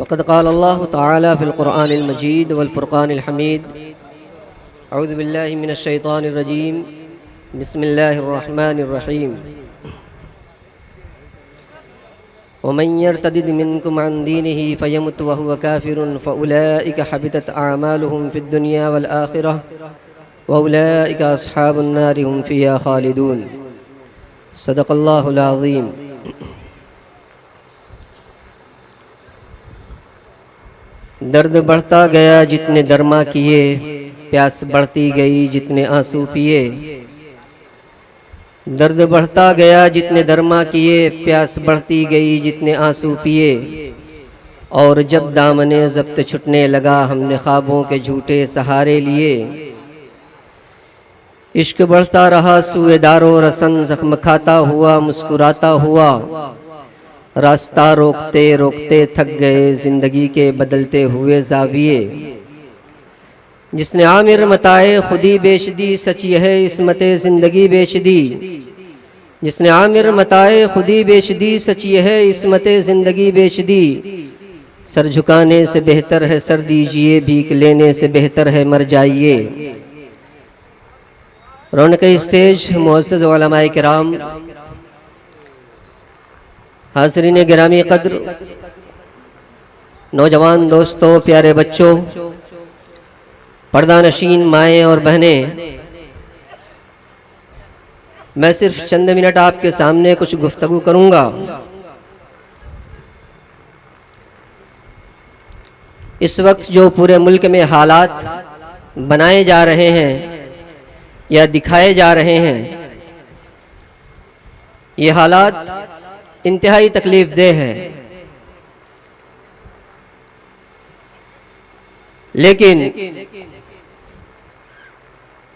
फ़क़द क़ाल अल्लाहु तआला फ़िल क़ुरआनिल मजीद वल फ़ुरक़ानिल हमीद अऊज़ु बिल्लाहि मिनश शैतानिर रजीम बिस्मिल्लाहिर रहमानिर रहीम वमन यर्तदिद मिनकुम अन दीनिही फयमुत व हुव काफ़िरुन फ़उलाइका हबितत अअमालुहुम फ़िद दुनिया वल आखिरह व उलाइका अस्हाबुन नारि हुम फ़ीहा ख़ालिदून। सदक़ल्लाहुल अज़ीम। दर्द बढ़ता गया जितने दरमा किए, प्यास बढ़ती गई जितने आंसू पिए। दर्द बढ़ता गया जितने दरमा किए, प्यास बढ़ती गई जितने आंसू पिए। और जब दामने ज़ब्त छुटने लगा हमने ख्वाबों के झूठे सहारे लिए। इश्क बढ़ता रहा सूए दारो रसन, ज़ख्म खाता हुआ मुस्कुराता हुआ। रास्ता रोकते रोकते थक गए ज़िंदगी के बदलते हुए ज़ाविये। जिसने आमिर मताए खुदी बेच दी, सच यह है इस्मते ज़िंदगी बेच दी। जिसने आमिर मताए खुदी बेच दी, सच यह है इस्मते ज़िंदगी बेच दी। सर झुकाने से बेहतर है सर दीजिए, भीख लेने से बेहतर है मर जाइए। रौनक स्टेज मुअज़्ज़ज़ उलमाए किराम, हाज़रीन गिरामी क़द्र, नौजवान दोस्तों, प्यारे बच्चों, पर्दा नशीन माएँ और बहनें, मैं सिर्फ चंद मिनट आपके सामने कुछ गुफ्तगू करूँगा। इस वक्त जो पूरे मुल्क में हालात बनाए जा रहे हैं या दिखाए जा रहे हैं, ये हालात इंतहाई तकलीफ देह है। लेकिन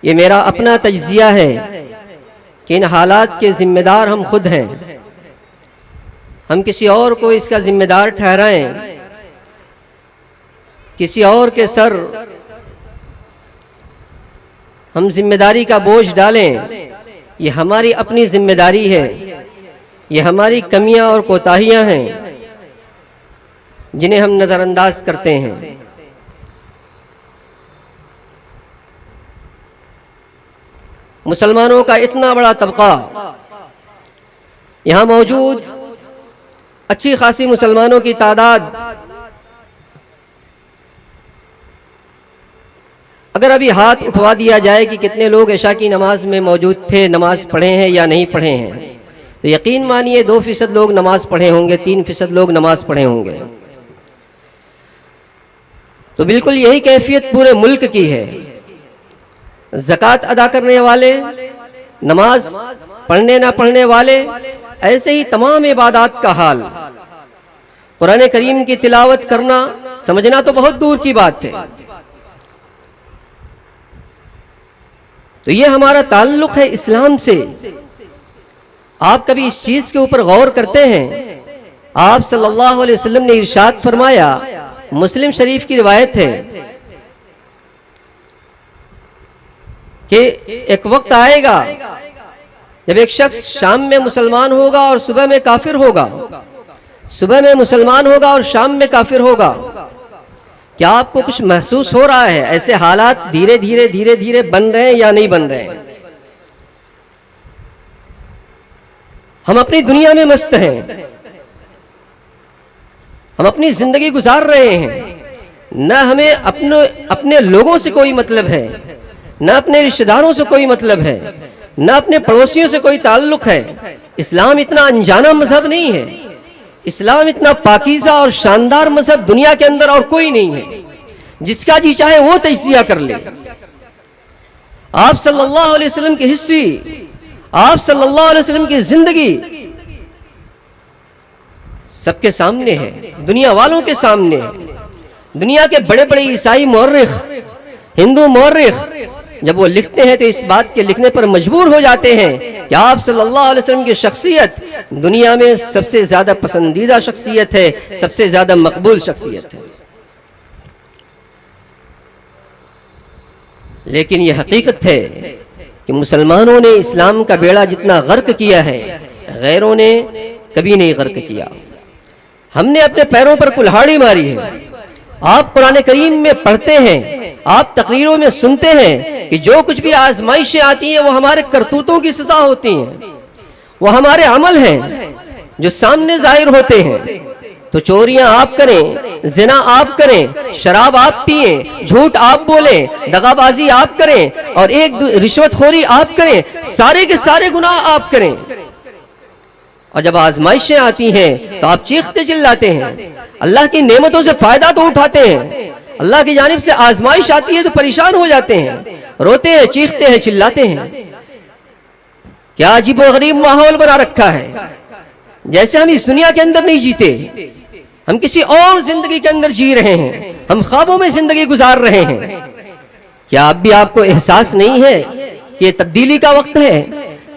ये मेरा अपना तज्जिया है कि इन हालात के ज़िम्मेदार हम खुद हैं। हम किसी और को इसका ज़िम्मेदार ठहराएं, किसी और के सर हम ज़िम्मेदारी का बोझ डालें, ये हमारी अपनी ज़िम्मेदारी है। ये हमारी कमियां और कोताहियां हैं जिन्हें हम नज़रअंदाज करते हैं। मुसलमानों का इतना बड़ा तबका यहाँ मौजूद, अच्छी खासी मुसलमानों की तादाद, अगर अभी हाथ उठवा दिया जाए कि कितने लोग इशा की नमाज में मौजूद थे, नमाज पढ़े हैं या नहीं पढ़े हैं, तो यकीन मानिए 2% लोग नमाज पढ़े होंगे, 3% लोग नमाज पढ़े होंगे। तो बिल्कुल यही कैफियत पूरे मुल्क की है। ज़कात अदा करने वाले, नमाज पढ़ने ना पढ़ने वाले, ऐसे ही तमाम इबादत का हाल। कुरान करीम की तिलावत करना, समझना तो बहुत दूर की बात है। तो ये हमारा ताल्लुक है इस्लाम से। आप कभी इस चीज के ऊपर गौर करते हैं? आप सल्लल्लाहु अलैहि वसल्लम ने इरशाद फरमाया, मुस्लिम शरीफ की रिवायत है कि एक वक्त आएगा जब एक शख्स शाम में मुसलमान होगा और सुबह में काफिर होगा, सुबह में मुसलमान होगा और शाम में काफिर होगा। क्या आपको कुछ महसूस हो रहा है? ऐसे हालात धीरे धीरे धीरे धीरे बन रहे हैं या नहीं बन रहे हैं? हम अपनी दुनिया में मस्त हैं, हम अपनी जिंदगी गुजार रहे हैं। न हमें अपने लोगों से कोई मतलब है, न अपने रिश्तेदारों से कोई मतलब है, न अपने पड़ोसियों से कोई ताल्लुक है। इस्लाम इतना अनजाना मजहब नहीं है। इस्लाम इतना पाकीज़ा और शानदार मजहब दुनिया के अंदर और कोई नहीं है। जिसका जी चाहे वो तज्जिया कर ले। आप सल्लल्लाहु अलैहि वसल्लम की हिस्ट्री, आप सल्लल्लाहु अलैहि वसल्लम की जिंदगी सबके सामने है, दुनिया वालों के सामने है। दुनिया के बड़े बड़े ईसाई मौर्रिख, हिंदू मौर्रिख जब वो लिखते हैं तो इस बात के लिखने पर मजबूर हो जाते हैं कि आप सल्लल्लाहु अलैहि वसल्लम की शख्सियत दुनिया में सबसे ज्यादा पसंदीदा शख्सियत है, सबसे ज्यादा मकबूल शख्सियत है। लेकिन यह हकीकत है कि मुसलमानों ने इस्लाम का बेड़ा जितना गर्क किया है, गैरों ने कभी नहीं गर्क किया। हमने अपने पैरों पर कुल्हाड़ी मारी है। आप कुरान करीम में पढ़ते हैं, आप तकरीरों में सुनते हैं कि जो कुछ भी आजमाइशें आती हैं वो हमारे करतूतों की सजा होती हैं, वो हमारे अमल हैं जो सामने जाहिर होते हैं। तो चोरियां आप करें, जिना आप करें, शराब आप पिए, झूठ आप बोलें, दगाबाजी आप करें और एक रिश्वतखोरी आप करें, सारे के सारे गुनाह आप करें। और जब आजमाइशें आती हैं तो आप चीखते चिल्लाते हैं, अल्लाह की नेमतों से फायदा तो उठाते हैं, अल्लाह की जानिब से आजमाइश आती है तो परेशान हो जाते हैं, रोते हैं, चीखते हैं, चिल्लाते हैं। क्या अजीब व गरीब माहौल बना रखा है, जैसे हम इस दुनिया के अंदर नहीं जीते, हम किसी और जिंदगी के अंदर जी रहे हैं, हम ख्वाबों में जिंदगी गुजार रहे हैं। क्या अब भी आपको एहसास नहीं है कि ये तब्दीली का वक्त है?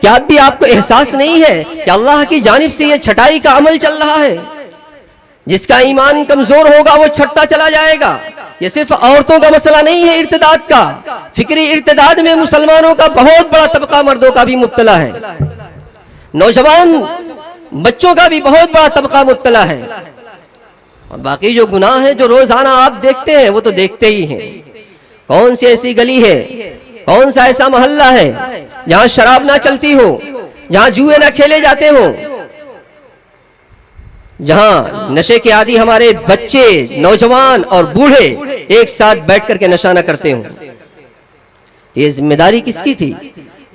क्या अब भी आपको एहसास नहीं है कि अल्लाह की जानिब से ये छटाई का अमल चल रहा है? जिसका ईमान कमजोर होगा वो छटता चला जाएगा। ये सिर्फ औरतों का मसला नहीं है इर्तिदाद का, फिक्री इर्तिदाद में मुसलमानों का बहुत बड़ा तबका मर्दों का भी मुब्तला है, नौजवान बच्चों का भी बहुत बड़ा तबका मुब्तला है। और बाकी जो गुनाह है जो रोजाना आप देखते हैं वो तो देखते ही हैं। कौन सी ऐसी गली है, कौन सा ऐसा मोहल्ला है जहां शराब ना चलती हो, जहां जुए ना खेले जाते हो, जहां नशे के आदि हमारे बच्चे, नौजवान और बूढ़े एक साथ बैठ करके नशा न करते हो? ये जिम्मेदारी किसकी थी?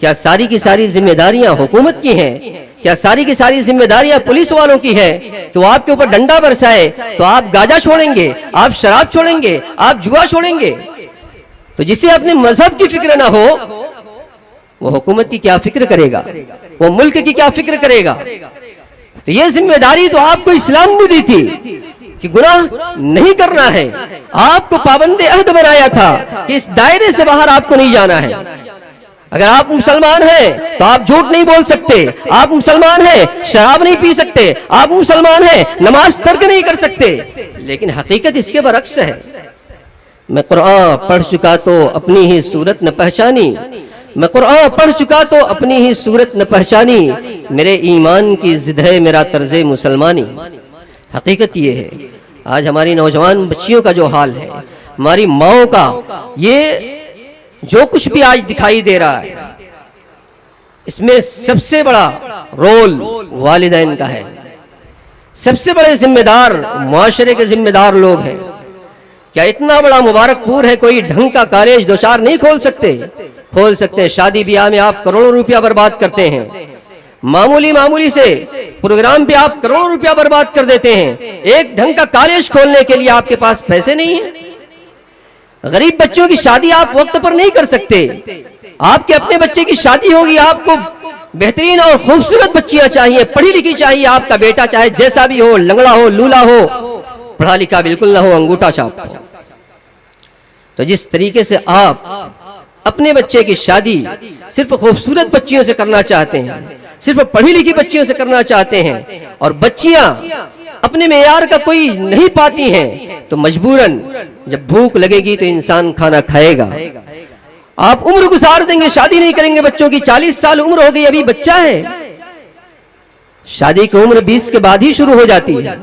क्या सारी की सारी जिम्मेदारियां हुकूमत की हैं? क्या सारी की सारी जिम्मेदारियां पुलिस वालों की है कि वो आपके ऊपर डंडा बरसाए तो आप गांजा छोड़ेंगे, आप शराब छोड़ेंगे, आप जुआ छोड़ेंगे? तो जिसे अपने मजहब की फिक्र ना हो वो हुकूमत की क्या फिक्र करेगा, वो मुल्क की क्या फिक्र करेगा? तो ये जिम्मेदारी तो आपको इस्लाम ने दी थी कि गुनाह नहीं करना है, आपको पाबंदे अहद बनाया था कि इस दायरे से बाहर आपको नहीं जाना है। अगर आप मुसलमान हैं तो आप झूठ नहीं बोल सकते, आप मुसलमान हैं शराब नहीं पी सकते, आप मुसलमान हैं नमाज तर्क नहीं कर सकते। लेकिन हकीकत इसके बरक्स है। मैं कुरान पढ़ चुका तो अपनी ही सूरत न पहचानी, मैं कुरान पढ़ चुका तो अपनी ही सूरत न पहचानी, मेरे ईमान की जिद है मेरा तर्ज़े मुसलमानी। हकीकत ये है, आज हमारी नौजवान बच्चियों का जो हाल है, हमारी माओं का, ये जो कुछ भी आज दिखाई दे रहा है, इसमें सबसे बड़ा रोल वालिदैन का है। सबसे बड़े जिम्मेदार मुआशरे के जिम्मेदार लोग हैं। क्या इतना बड़ा मुबारकपुर है, कोई ढंग का कॉलेज दो चार नहीं खोल सकते? खोल सकते हैं। शादी ब्याह में आप करोड़ों रुपया बर्बाद करते हैं, मामूली से प्रोग्राम पे आप करोड़ों रुपया बर्बाद कर देते हैं। एक ढंग का कॉलेज खोलने के लिए आपके पास पैसे नहीं है। गरीब बच्चों की शादी आप वक्त पर नहीं कर सकते। आपके अपने बच्चे की शादी होगी, आपको बेहतरीन और खूबसूरत बच्चियां चाहिए, पढ़ी लिखी चाहिए। आपका बेटा चाहे जैसा भी हो, लंगड़ा हो, लूला हो, पढ़ा लिखा बिल्कुल ना हो, अंगूठा छाप हो। तो जिस तरीके से आप अपने बच्चे की शादी सिर्फ खूबसूरत बच्चियों से करना चाहते हैं, सिर्फ पढ़ी लिखी बच्चियों से करना चाहते हैं, और बच्चियां अपने मेयार का कोई नहीं पाती हैं, तो मजबूरन जब भूख लगेगी तो इंसान खाना खाएगा। आप उम्र गुजार देंगे, शादी नहीं करेंगे बच्चों की। 40 साल उम्र हो गई, अभी बच्चा है। शादी की उम्र 20 के बाद ही शुरू हो जाती है।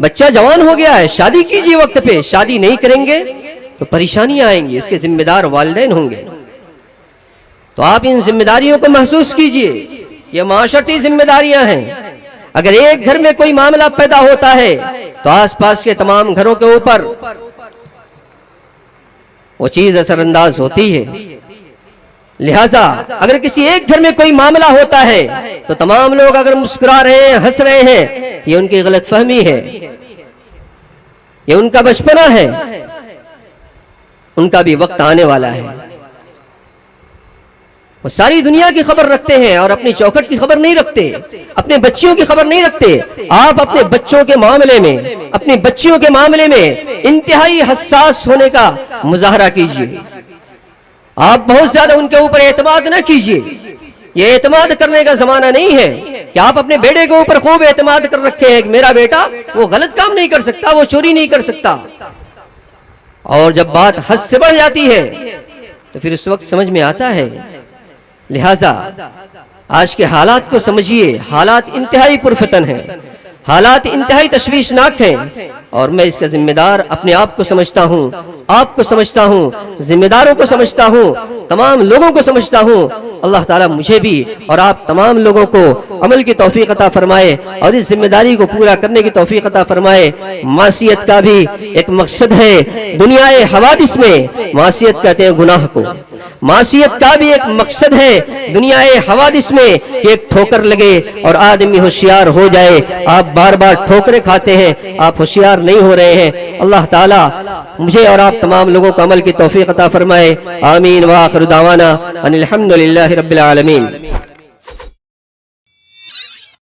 बच्चा जवान हो गया है, शादी कीजिए वक्त पे। शादी नहीं करेंगे तो परेशानियां आएंगी, इसके जिम्मेदार वालिदैन होंगे। तो आप इन जिम्मेदारियों को महसूस कीजिए, ये माशरती जिम्मेदारियां हैं। अगर एक घर में कोई मामला पैदा होता है तो आसपास के तमाम घरों के ऊपर वो चीज असरअंदाज होती है। लिहाजा अगर किसी एक घर में कोई मामला होता है तो तमाम लोग अगर मुस्कुरा रहे हैं, हंस रहे हैं, ये उनकी गलतफहमी है, ये उनका बचपना है। उनका भी वक्त आने वाला है। वो सारी दुनिया की खबर रखते हैं और अपनी चौखट की खबर नहीं रखते, अपने बच्चियों की खबर नहीं रखते। आप अपने बच्चों के मामले में, अपनी बच्चियों के मामले में इंतहाई हसास होने का मुजाहरा कीजिए। आप बहुत ज्यादा उनके ऊपर एतमाद न कीजिए। ये एतमाद करने का जमाना नहीं है कि आप अपने बेटे के ऊपर खूब एतमाद कर रखे हैं कि मेरा बेटा वो गलत काम नहीं कर सकता, वो चोरी नहीं कर सकता। और जब बात हद से बढ़ जाती है तो फिर उस वक्त समझ में आता है। लिहाजा आज के हालात को समझिए। हालात इंतहाई पुरफतन हैं, हालात इंतहाई तशवीशनाक हैं और मैं इसका जिम्मेदार अपने आप को समझता हूँ, आपको समझता हूँ, जिम्मेदारों को समझता हूँ, तमाम लोगों को समझता हूँ। अल्लाह ताला मुझे भी और आप तमाम लोगों को अमल की तौफीक अता फरमाए और इस जिम्मेदारी को पूरा करने की तौफीक अता फरमाए। मासियत का भी एक मकसद है दुनियाए हवादिस में, मासियत कहते हैं गुनाह को। मासियत का भी एक मकसद है दुनियाए हवादिस में कि एक ठोकर लगे और आदमी होशियार हो जाए। आप बार बार ठोकरें खाते हैं, आप होशियार नहीं हो रहे हैं। अल्लाह ताला मुझे और आप तमाम लोगों को अमल की तौफीक अता फरमाए। आमीन व आखिर दावाना अनिल हम्दुलिल्लाहि रब्बिल आलमीन।